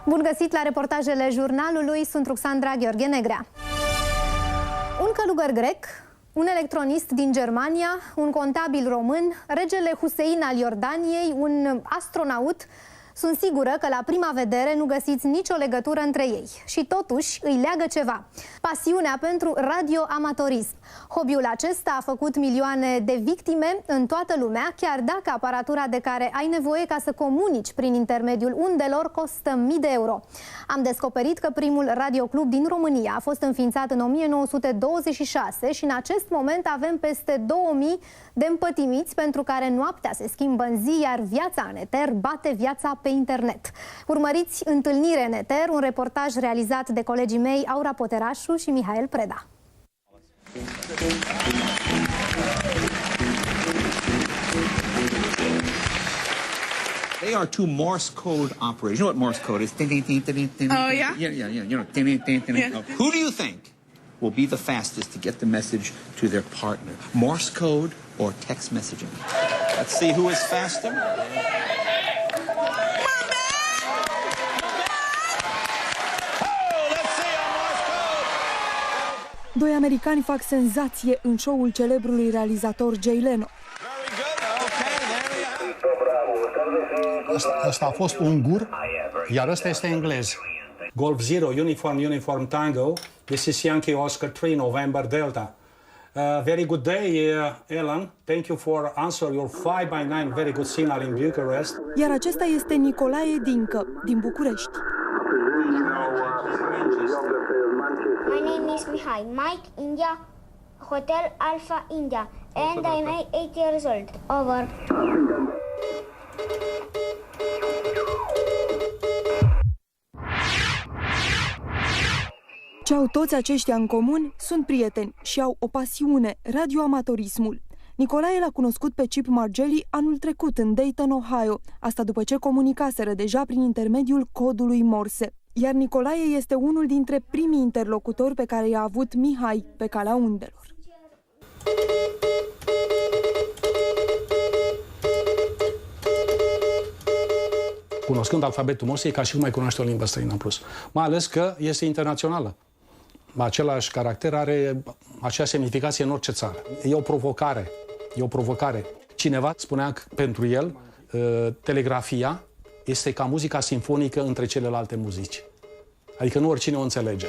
Bun găsit la reportajele jurnalului, sunt Ruxandra Gheorghe Negrea. Un călugăr grec, un electronist din Germania, un contabil român, regele Husein al Iordaniei, un astronaut. Sunt sigură că la prima vedere nu găsiți nicio legătură între ei. Și totuși îi leagă ceva: pasiunea pentru radioamatorism. Hobby-ul acesta a făcut milioane de victime în toată lumea, chiar dacă aparatura de care ai nevoie ca să comunici prin intermediul undelor costă mii de euro. Am descoperit că primul radioclub din România a fost înființat în 1926 și în acest moment avem peste 2000 de împătimiți pentru care noaptea se schimbă în zi, iar viața în eter bate viața pe internet. Urmăriți Întâlnire în eter, un reportaj realizat de colegii mei Aura Poterașu și Mihail Preda. They are two Morse code operators. You know what Morse code is? Oh, yeah? Yeah. You know, Yeah. Who do you think will be the fastest to get the message to their partner? Morse code or text messaging? Let's see who is faster. Doi americani fac senzație în show-ul celebrului realizator Jay Leno. Asta a fost ungur, iar ăsta este englez. Golf Zero, Uniform Tango. This is Yankee Oscar 3, November Delta. Very good day, Ellen. Thank you for answer your 5x9 very good signal in Bucharest. Iar acesta este Nicolae Dincă, din București. My name is Mihai. Mike, India, Hotel Alpha India, and I'm 8 years old. Over. Ce au toți aceștia în comun? Sunt prieteni și au o pasiune, radioamatorismul. Nicolae l-a cunoscut pe Chip Margelli anul trecut în Dayton, Ohio, asta după ce comunicaseră deja prin intermediul codului Morse. Iar Nicolae este unul dintre primii interlocutori pe care i-a avut Mihai pe calea undelor. Cunoscând alfabetul Morse, e ca și cum mai cunoaște o limbă străină în plus. Mai ales că este internațională. Același caracter are aceeași semnificație în orice țară. E o provocare. E o provocare. Cineva spunea că pentru el telegrafia este ca muzica simfonică între celelalte muzici. Adică nu oricine o înțelege.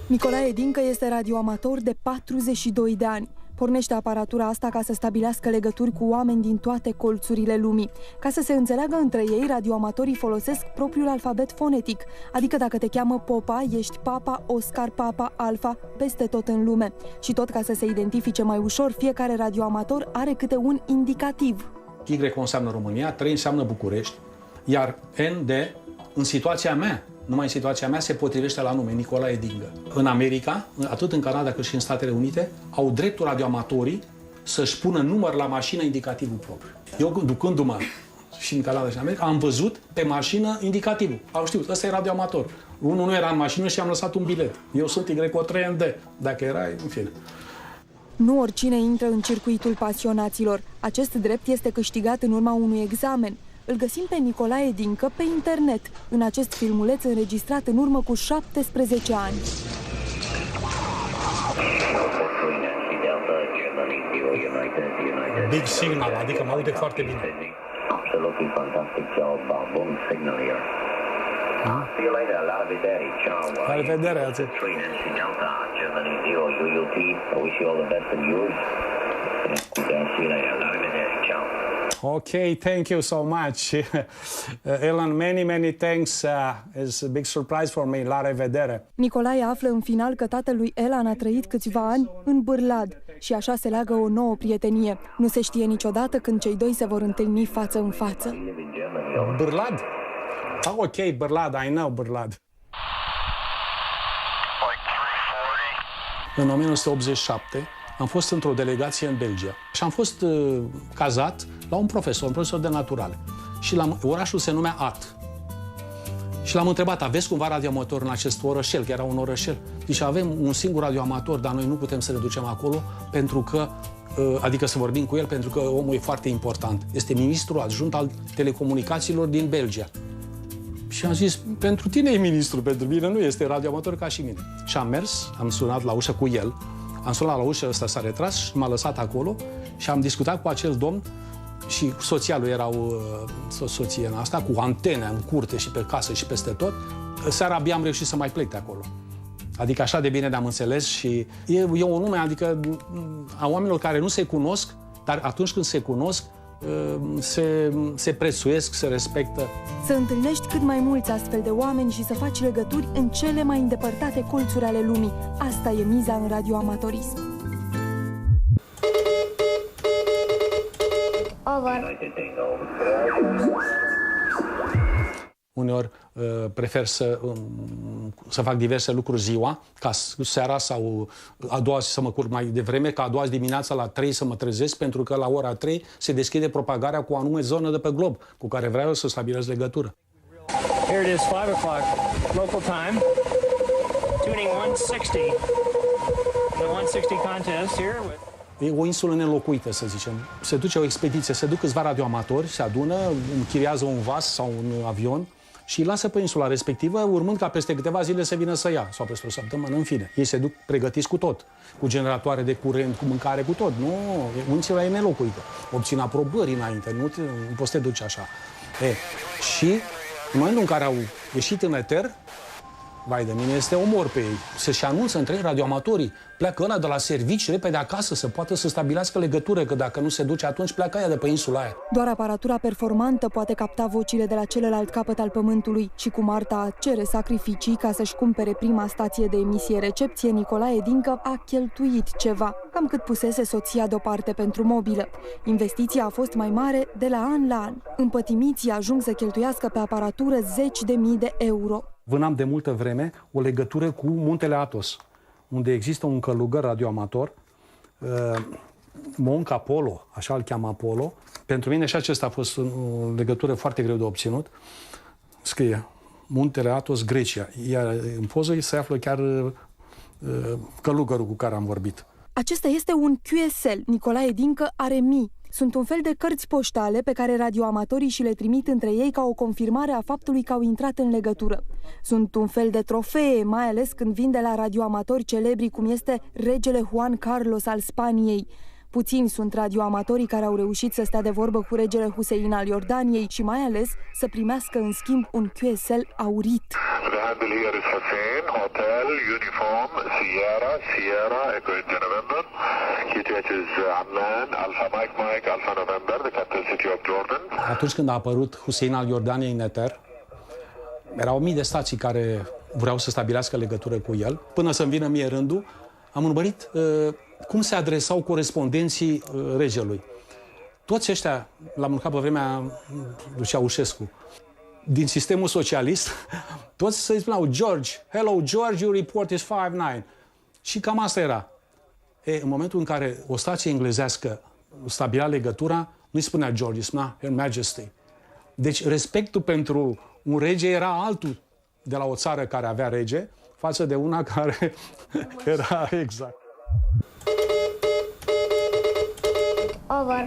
Nicolae Dincă este radioamator de 42 de ani. Pornește aparatura asta ca să stabilească legături cu oameni din toate colțurile lumii. Ca să se înțeleagă între ei, radioamatorii folosesc propriul alfabet fonetic, adică dacă te cheamă Popa, ești Papa, Oscar, Papa, Alfa, peste tot în lume. Și tot ca să se identifice mai ușor, fiecare radioamator are câte un indicativ. Y înseamnă România, 3 înseamnă București, iar ND, în situația mea, numai în situația mea, se potrivește la nume, Nicolae Dincă. În America, atât în Canada cât și în Statele Unite, au dreptul radioamatorii să-și pună număr la mașină indicativul propriu. Eu, ducându-mă și în Canada și în America, am văzut pe mașină indicativul. Au știut, ăsta e radioamator. Unul nu era în mașină și am lăsat un bilet. Eu sunt Y3ND, dacă era, în fine. Nu oricine intră în circuitul pasionaților. Acest drept este câștigat în urma unui examen. Îl găsim pe Nicolae Dincă pe internet, în acest filmuleț înregistrat în urmă cu 17 ani. Big signal, adică mă aude foarte bine. Absolutely fantastic job, bun signal here. See you later, la vedere, ciao. La revedere, ați. Train Nancy Delta, Germany 0 UUT. I wish you all the best in yours. See you later, la vedere, ciao. Okay, thank you so much. Ellen, many thanks. It's a big surprise for me. La revedere. Nicolae află în final că tatălui Elan a trăit câțiva ani în Bârlad și așa se leagă o nouă prietenie. Nu se știe niciodată când cei doi se vor întâlni față în față. Bârlad? Oh, ok, Bârlad, I know Bârlad. În 1987 am fost într-o delegație în Belgia și am fost cazat la un profesor de naturale. Și orașul se numea At. Și l-am întrebat, aveți cumva radioamator în acest orășel, că era un orășel? Deci avem un singur radioamator, dar noi nu putem să ne ducem acolo pentru că, adică să vorbim cu el, pentru că omul e foarte important. Este ministrul adjunct al telecomunicațiilor din Belgia. Și am zis, pentru tine e ministru, pentru mine nu este radioamator ca și mine. Și am mers, am sunat la ușă cu el, am sunat la ușă, ăsta s-a retras și m-a lăsat acolo și am discutat cu acel domn și soția lui erau soție în asta, cu antene în curte și pe casă și peste tot. Seara abia am reușit să mai plec de acolo. Adică așa de bine ne-am înțeles și e o nume, adică a oamenilor care nu se cunosc, dar atunci când se cunosc, se prețuiesc, se respectă. Să întâlnești cât mai mulți astfel de oameni și să faci legături în cele mai îndepărtate colțuri ale lumii. Asta e miza în radioamatorism. Over. Uneori prefer să fac diverse lucruri ziua, ca seara sau a doua zi să mă curc mai devreme, ca a doua zi dimineața la 3 să mă trezesc, pentru că la ora 3 se deschide propagarea cu o anume zonă de pe glob, cu care vreau să stabilesc legătură. Here it is, 5 o'clock local time. Tuning 160. The 160 contest here with... E o insulă nelocuită, să zicem. Se duce o expediție, se duc câțiva radioamatori, se adună, închiriază un vas sau un avion și îi lasă pe insula respectivă, urmând ca peste câteva zile să vină să ia, sau peste o săptămână, în fine. Ei se duc pregătiți cu tot, cu generatoare de curent, cu mâncare, cu tot. Nu, insula e nelocuită. Obțin aprobări înainte, nu poți să te duci așa. Și în momentul în care au ieșit în eter, vai de mine, este omor pe ei. Se-și anunță între radioamatorii. Pleacă ăla de la servici repede acasă să poată să stabilească legătură, că dacă nu se duce, atunci pleacă aia de pe insula aia. Doar aparatura performantă poate capta vocile de la celălalt capăt al pământului și cu Marta cere sacrificii ca să-și cumpere prima stație de emisie-recepție, Nicolae Dincă a cheltuit ceva, cam cât pusese soția deoparte pentru mobilă. Investiția a fost mai mare de la an la an. Împătimiții ajung să cheltuiască pe aparatură 10.000 de euro. Vânam de multă vreme o legătură cu Muntele Athos, unde există un călugăr radioamator, Monk Apollo, așa îl cheamă Apollo. Pentru mine și acesta a fost o legătură foarte greu de obținut. Scrie Muntele Athos, Grecia. Iar în poză se află chiar călugărul cu care am vorbit. Acesta este un QSL. Nicolae Dincă are mii. Sunt un fel de cărți poștale pe care radioamatorii și le trimit între ei ca o confirmare a faptului că au intrat în legătură. Sunt un fel de trofee, mai ales când vin de la radioamatori celebri cum este regele Juan Carlos al Spaniei. Puțini sunt radioamatorii care au reușit să stea de vorbă cu regele Hussein al Iordaniei și mai ales să primească în schimb un QSL aurit. The handle here is Hussein, Hotel, Uniform, Sierra, Echo India November. QTH is Amman, Alpha Mike, Alpha November, the capital city of Jordan. Atunci când a apărut Hussein al Iordaniei în eter, erau mii de stații care vreau să stabilească legătură cu el. Până să-mi vină mie rândul, am urmărit cum se adresau corespondenții regelui. Toți ăștia, l-am mâncat pe vremea lui Ceaușescu, din sistemul socialist, toți să-i spuneau George, hello George, your report is 5-9. Și cam asta era. În momentul în care o stație englezească stabilea legătura, nu-i spunea George, îi spunea Her Majesty. Deci respectul pentru un rege era altul de la o țară care avea rege față de una care era exact. Over.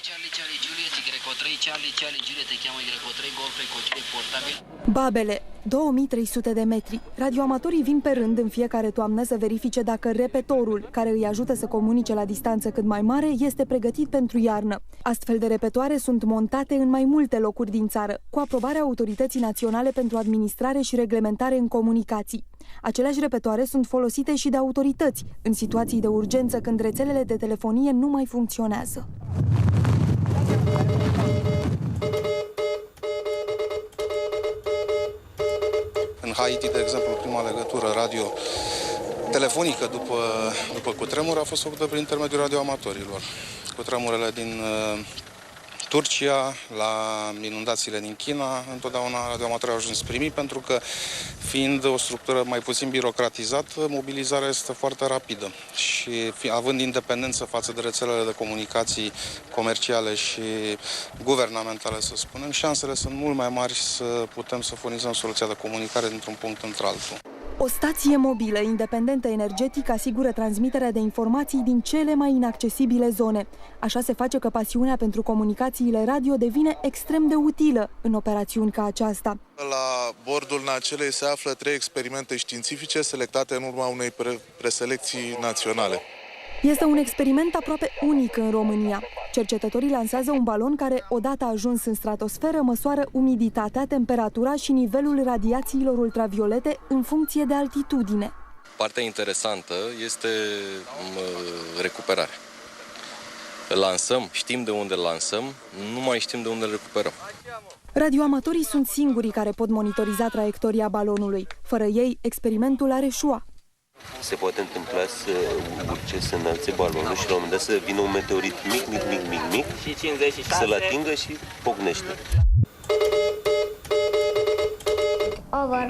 Charlie, Juliet, Y3, Charlie, Juliet, te cheamă Y3, Golf, Eco portabil. Babele, 2300 de metri. Radioamatorii vin pe rând în fiecare toamnă să verifice dacă repetorul, care îi ajută să comunice la distanță cât mai mare, este pregătit pentru iarnă. Astfel de repetoare sunt montate în mai multe locuri din țară, cu aprobarea Autorității Naționale pentru Administrare și Reglementare în Comunicații. Aceleași repetoare sunt folosite și de autorități, în situații de urgență când rețelele de telefonie nu mai funcționează. În Haiti, de exemplu, prima legătură radio-telefonică după cutremur a fost făcută prin intermediul radioamatorilor. Cutremurele din Turcia, la inundațiile din China, întotdeauna radioamatorii au ajuns primii, pentru că, fiind o structură mai puțin birocratizată, mobilizarea este foarte rapidă și având independență față de rețelele de comunicații comerciale și guvernamentale, să spunem, șansele sunt mult mai mari să putem să furnizăm soluția de comunicare dintr-un punct într-altul. O stație mobilă, independentă energetic, asigură transmiterea de informații din cele mai inaccesibile zone. Așa se face că pasiunea pentru comunicațiile radio devine extrem de utilă în operațiuni ca aceasta. La bordul nacelei se află 3 experimente științifice selectate în urma unei preselecții naționale. Este un experiment aproape unic în România. Cercetătorii lansează un balon care, odată ajuns în stratosferă, măsoară umiditatea, temperatura și nivelul radiațiilor ultraviolete în funcție de altitudine. Partea interesantă este recuperarea. Lansăm, știm de unde lansăm, nu mai știm de unde îl recuperăm. Radioamatorii sunt singurii care pot monitoriza traiectoria balonului. Fără ei, experimentul ar eșua. Se poate întâmpla să urce, să înălțe balonul și la un moment dat să vină un meteorit mic, să-l atingă și pocnește. Over.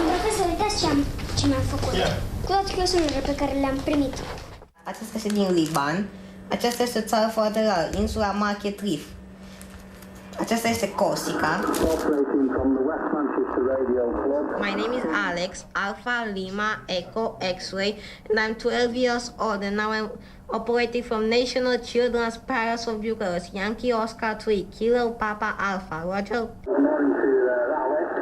Vreau să uitați ce mi-am făcut. Cu toate clăsurile pe care le-am primit. Aceasta este din Liban. Aceasta este o țară foarte rară, insula Market Reef. Aceasta este Corsica. My name is Alex, Alpha Lima Echo X-Ray, and I'm 12 years old, and now I'm operating from National Children's Palace of Bucharest, Yankee Oscar 3, Kilo Papa Alpha, Roger.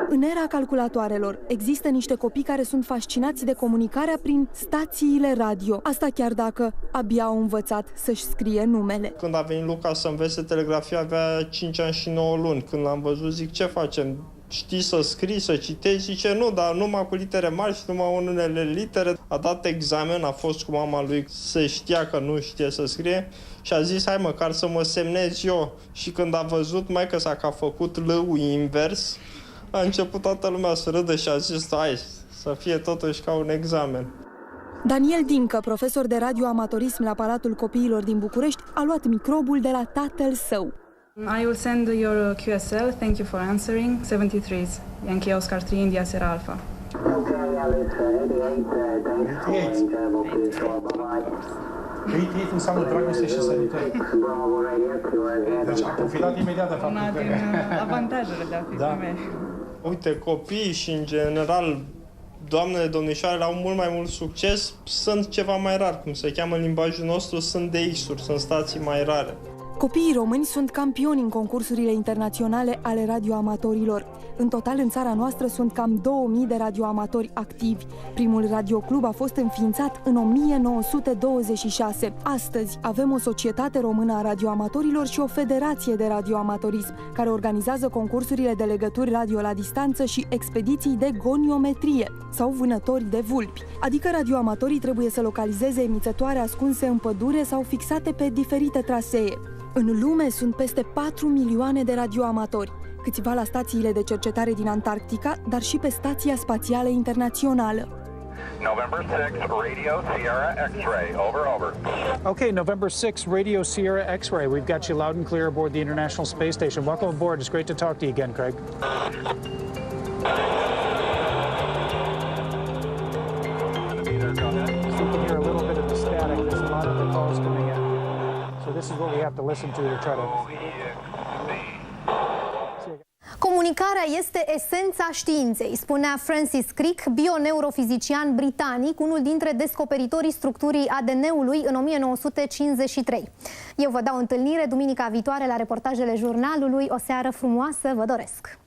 În era calculatoarelor, există niște copii care sunt fascinați de comunicarea prin stațiile radio. Asta chiar dacă abia au învățat să-și scrie numele. Când a venit Luca să învețe telegrafia, avea 5 ani și 9 luni. Când l-am văzut, zic, ce facem? Știi să scrii, să citești? Zice, nu, dar numai cu litere mari și numai unele litere. A dat examen, a fost cu mama lui, se știa că nu știe să scrie și a zis, hai măcar să mă semnez eu. Și când a văzut maică-sa că a făcut L-ul invers, a început toată lumea să râdă și a zis, hai, să fie totuși ca un examen. Daniel Dincă, profesor de radioamatorism la Palatul Copiilor din București, a luat microbul de la tatăl său. I will send your QSL. Thank you for answering. 73, Yankee Oscar 3, India Sierra Alpha. Ei înseamnă dragoste și sănătate. Deci a profitat imediat de faptul că... avantajele de a fi femeie. Uite, copiii și în general doamnele, domnișoarele au mult mai mult succes, sunt ceva mai rar, cum se cheamă în limbajul nostru, sunt DX-uri, sunt stații mai rare. Copiii români sunt campioni în concursurile internaționale ale radioamatorilor. În total, în țara noastră sunt cam 2000 de radioamatori activi. Primul radioclub a fost înființat în 1926. Astăzi avem o societate română a radioamatorilor și o federație de radioamatorism, care organizează concursurile de legături radio la distanță și expediții de goniometrie sau vânători de vulpi. Adică radioamatorii trebuie să localizeze emițătoare ascunse în pădure sau fixate pe diferite trasee. În lume sunt peste 4 milioane de radioamatori, câțiva la stațiile de cercetare din Antarctica, dar și pe Stația Spațială Internațională. November 6, Radio Sierra X-Ray, over. Okay, November 6, Radio Sierra X-Ray. We've got you loud and clear aboard the International Space Station. Welcome aboard. It's great to talk to you again, Craig. So you can hear a little bit of the static. There's a lot of the calls coming in. So this is what we have to listen to try to... Comunicarea este esența științei, spunea Francis Crick, bioneurofizician britanic, unul dintre descoperitorii structurii ADN-ului în 1953. Eu vă dau întâlnire duminica viitoare la reportajele jurnalului. O seară frumoasă vă doresc!